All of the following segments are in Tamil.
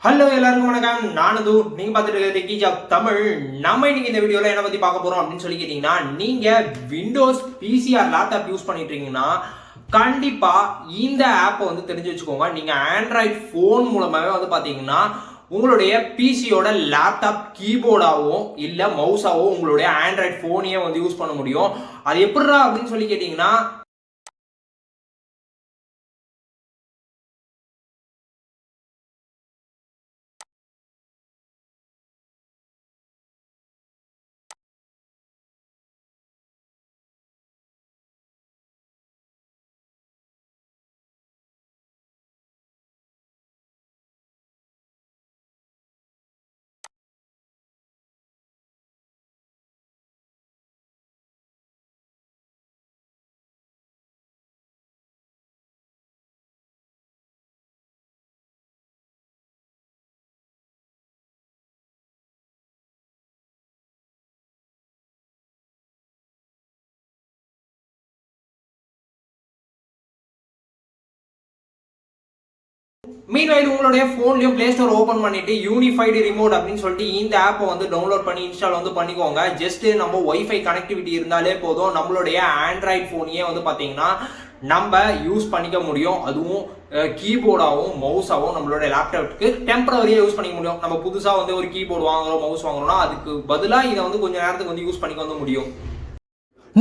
ஹலோ எல்லாருக்கும் வணக்கம். நானது நீங்க பார்த்துட்டு இருக்கிறது கீஜாப் தமிழ். நம்ம இன்னைக்கு இந்த வீடியோல என்ன பத்தி பார்க்க போறோம் அப்படின்னு சொல்லி கேட்டீங்கன்னா, நீங்க விண்டோஸ் பிசிஆர் லேப்டாப் யூஸ் பண்ணிட்டு இருக்கீங்கன்னா கண்டிப்பா இந்த ஆப்பை வந்து தெரிஞ்சு வச்சுக்கோங்க. நீங்க ஆண்ட்ராய்ட் போன் மூலமாவே வந்து பாத்தீங்கன்னா உங்களுடைய பிசியோட லேப்டாப் கீபோர்டாவோ இல்ல மவுஸாவோ உங்களுடைய ஆண்ட்ராய்ட் போனையே வந்து யூஸ் பண்ண முடியும். அது எப்படிடா அப்படின்னு சொல்லி கேட்டீங்கன்னா, மீன்வைல் உங்களுடைய போன்லயும் பிளே ஸ்டோர் ஓபன் பண்ணிட்டு யூனிஃபைடு ரிமோட் அப்படின்னு சொல்லிட்டு இந்த ஆப்பை வந்து டவுன்லோட் பண்ணி இன்ஸ்டால் வந்து பண்ணிக்கோங்க. ஜஸ்ட் நம்ம ஒய்ஃபை கனெக்டிவிட்டி இருந்தாலே போதும், நம்மளுடைய ஆண்ட்ராய்ட் போனையே வந்து பாத்தீங்கன்னா நம்ம யூஸ் பண்ணிக்க முடியும். அதுவும் கீபோர்டாகவும் மவுஸாகவும் நம்மளுடைய லேப்டாப்க்கு டெம்பரவரியாக யூஸ் பண்ணிக்க முடியும். நம்ம புதுசாக வந்து ஒரு கீபோர்டு வாங்குறோம், மவுஸ் வாங்குறோம்னா அதுக்கு பதிலாக இதை வந்து கொஞ்சம் நேரத்துக்கு வந்து யூஸ் பண்ணிக்க வந்து முடியும்.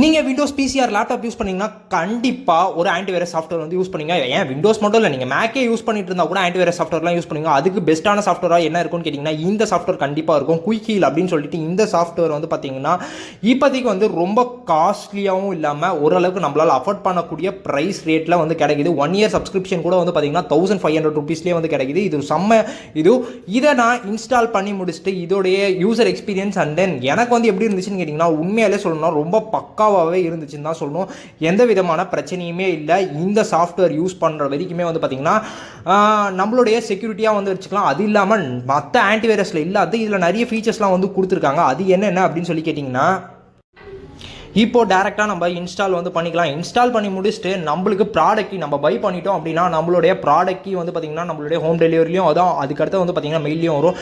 நீங்கள் விண்டோஸ் பிசிஆர் லேப்டாப் யூஸ் பண்ணிங்கன்னா கண்டிப்பாக ஒரு ஆன்டிவைரஸ் சாஃப்ட்வேர் வந்து யூஸ் பண்ணிங்க. ஏன் விண்டோஸ் மட்டும் இல்லை, நீங்கள் மேக்கே யூஸ் பண்ணிட்டு இருந்தால் கூட ஆன்டிவைரஸ் சாஃப்ட்வேர்லாம் யூஸ் பண்ணுங்க. அதுக்கு பெஸ்ட்டான சாஃப்ட்வேராக என்ன இருக்குன்னு கேட்டிங்கன்னா இந்த சாஃப்ட்வேர் கண்டிப்பாக இருக்கும். குயிக் ஹீல் அப்படின்னு சொல்லிட்டு இந்த சாஃப்ட்வேர் வந்து பார்த்தீங்கன்னா இப்போதைக்கு வந்து ரொம்ப காஸ்ட்லியாகவும் இல்லாமல் ஓரளவுக்கு நம்மளால் அஃபோர்ட் பண்ணக்கூடிய ப்ரைஸ் ரேட்டில் வந்து கிடைக்குது. 1 இயர் சப்ஸ்கிரிப்ஷன் கூட வந்து பார்த்தீங்கன்னா 1500 rupeesலேயே வந்து கிடைக்குது. இது செம்ம. இதை நான் இன்ஸ்டால் பண்ணி முடிச்சுட்டு இதோடைய யூசர் எக்ஸ்பீரியன்ஸ் அண்ட் தென் எனக்கு வந்து எப்படி இருந்துச்சுன்னு கேட்டிங்கன்னா உண்மையாலே சொல்லணும்னா ரொம்ப பக்காவாகவே இருந்துச்சுன்னு தான் சொல்லணும். எந்த விதமான பிரச்சனையுமே இல்லை. இந்த சாஃப்ட்வேர் யூஸ் பண்ணுற வரைக்குமே வந்து பார்த்தீங்கன்னா நம்மளுடைய செக்யூரிட்டியாக வந்து வச்சுக்கலாம். அது இல்லாமல் மற்ற ஆன்டிவைரஸில் இல்லாத இதில் நிறைய ஃபீச்சர்ஸ்லாம் வந்து கொடுத்துருக்காங்க. அது என்னென்ன அப்படின்னு சொல்லி கேட்டிங்கன்னா, இப்போ டேரெக்டாக நம்ம இன்ஸ்டால் வந்து பண்ணிக்கலாம். இன்ஸ்டால் பண்ணி முடிச்சுட்டு நம்மளுக்கு ப்ராடக்ட் நம்ம பை பண்ணிட்டோம் அப்படின்னா நம்மளுடைய ப்ராடக்ட் வந்து பார்த்திங்கன்னா நம்மளுடைய ஹோம் டெலிவரிலையும் அதான் அதுக்கடுத்து வந்து பார்த்திங்கன்னா மெயிலையும் வரும்.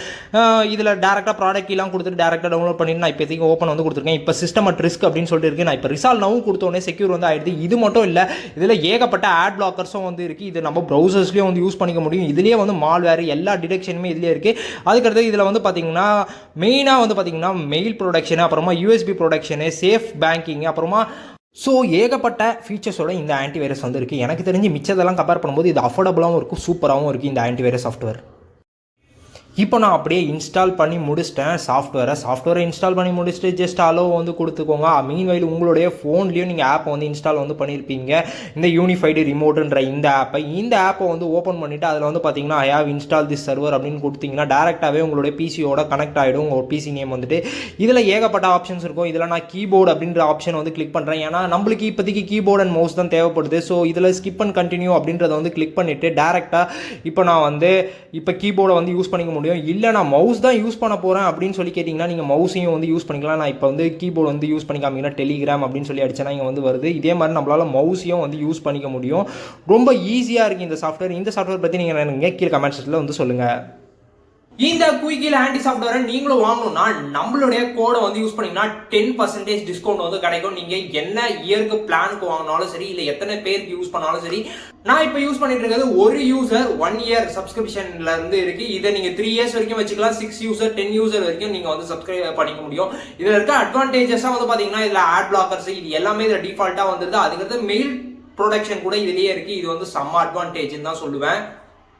இதில் டேரெக்டாக ப்ராடக்ட்லாம் கொடுத்துட்டு டேரெக்டாக டவுன்லோட் பண்ணிட்டு நான் இப்போதைக்கு ஓப்பன் வந்து கொடுத்துருக்கேன். இப்போ சிஸ்டம் அட் ரிஸ்க் அப்படின்னு சொல்லிட்டு இருக்குது. நான் இப்போ ரிசால்வ் நவும் கொடுத்தோடனே செக்யூர் வந்து ஆகிடுது. இது மட்டும் இல்லை, இதில் ஏகப்பட்ட ஆட் பிளாக்கர்ஸும் வந்து இருக்குது. இது நம்ம ப்ரௌசர்ஸ்லேயும் வந்து யூஸ் பண்ணிக்க முடியும். இதுலேயே வந்து மால்வேர் எல்லா டிடெக்ஷனுமே இதிலே இருக்குது. அதுக்கடுத்து இதில் வந்து பார்த்திங்கன்னா மெயினாக வந்து பார்த்திங்கன்னா மெயில் ப்ரொடக்ஷனு, அப்புறமா யூஎஸ்பி ப்ரொடக்ஷனு, சேஃப் பேங்கிங், அப்புறமா ஸோ ஏகப்பட்ட ஃபீச்சர்ஸோட இந்த ஆன்டிவைரஸ் வந்து இருக்குது. எனக்கு தெரிஞ்சு மிச்சதெல்லாம் கம்பேர் பண்ணும்போது இது அஃபோர்டபுளாகவும் இருக்கும், சூப்பராகவும் இருக்குது இந்த ஆன்டிவைரஸ் சாஃப்ட்வேர். இப்போ நான் அப்படியே இன்ஸ்டால் பண்ணி முடிச்சிட்டேன் சாஃப்ட்வேரை இன்ஸ்டால் பண்ணி முடிச்சுட்டு ஜஸ்ட் அலோ வந்து கொடுத்துக்கோங்க. மீன்வைல் உங்களுடைய ஃபோன்லேயும் நீங்கள் ஆப்பை வந்து இன்ஸ்டால் வந்து பண்ணியிருப்பீங்க, இந்த யூனிஃபைடு ரிமோட்டுன்ற இந்த ஆப்பை வந்து ஓப்பன் பண்ணிவிட்டு அதில் வந்து பார்த்தீங்கன்னா I have install this server அப்படின்னு கொடுத்தீங்கன்னா டேரெக்டாகவே உங்களுடைய பிசியோட கனெக்ட் ஆகிடும். உங்கள் பிசி நேம் வந்துட்டு இதில் ஏகப்பட்ட ஆப்ஷன்ஸ் இருக்கும். இதில் நான் கீபோர்டு அப்படின்ற ஆப்ஷன் வந்து கிளிக் பண்ணுறேன். ஏன்னா நம்மளுக்கு இப்போதைக்கு கீபோர்டு அண்ட் மவுஸ் தான் தேவைப்படுது. ஸோ இதில் ஸ்கிப் அண்ட் கண்டினியூ அப்படின்றத வந்து கிளிக் பண்ணிவிட்டு டேரெக்டாக இப்போ நான் வந்து இப்போ கீபோர்டை வந்து யூஸ் பண்ணிக்க முடியும். இல்லை நான் மவுஸ் தான் யூஸ் பண்ண போகிறேன் அப்படின்னு சொல்லி கேட்டிங்கன்னா நீங்கள் மவுஸையும் வந்து யூஸ் பண்ணிக்கலாம். நான் இப்போ வந்து கீபோர்டு வந்து யூஸ் பண்ணிக்காமீங்கன்னா டெலிகிராம் அப்படின்னு சொல்லி அடிச்சேன்னா இங்கே வந்து வருது. இதே மாதிரி நம்மளால் மவுஸையும் வந்து யூஸ் பண்ணிக்க முடியும். ரொம்ப ஈஸியாக இருக்குது இந்த சாஃப்ட்வேர். இந்த சாஃப்ட்வேர் பற்றி நீங்கள் கீழே கமெண்ட் செக்ஷனில் வந்து சொல்லுங்கள். இந்த குயிக்கில் ஆன்டி சாஃப்ட்வேரை நீங்களும் வாங்கணும்னா நம்மளுடைய கோடை வந்து யூஸ் பண்ணிங்கன்னா 10% டிஸ்கவுண்ட் வந்து கிடைக்கும். நீங்கள் என்ன இயருக்கு பிளானுக்கு வாங்கினாலும் சரி, இல்லை எத்தனை பேருக்கு யூஸ் பண்ணாலும் சரி. நான் இப்போ யூஸ் பண்ணிட்டு இருக்கிறது ஒரு யூசர் 1 இயர் சப்ஸ்கிரிப்ஷன்ல இருந்து இருக்கு. இதை நீங்க 3 இயர்ஸ் வரைக்கும் வச்சுக்கலாம். 6 யூசர் 10 யூசர் வரைக்கும் நீங்க வந்து சப்ஸ்கிரைப் பண்ணிக்க முடியும். இதுல இருக்க அட்வான்டேஜஸா வந்து பாத்தீங்கன்னா இதுல ஆட் பிளாக்கர்ஸ் இது எல்லாமே இதுல டிஃபால்ட்டா வந்துருது. அதுக்கடுத்து மெயில் ப்ரொடக்ஷன் கூட இதுலயே இருக்கு. இது வந்து செம்ம அட்வான்டேஜ் தான் சொல்லுவேன்.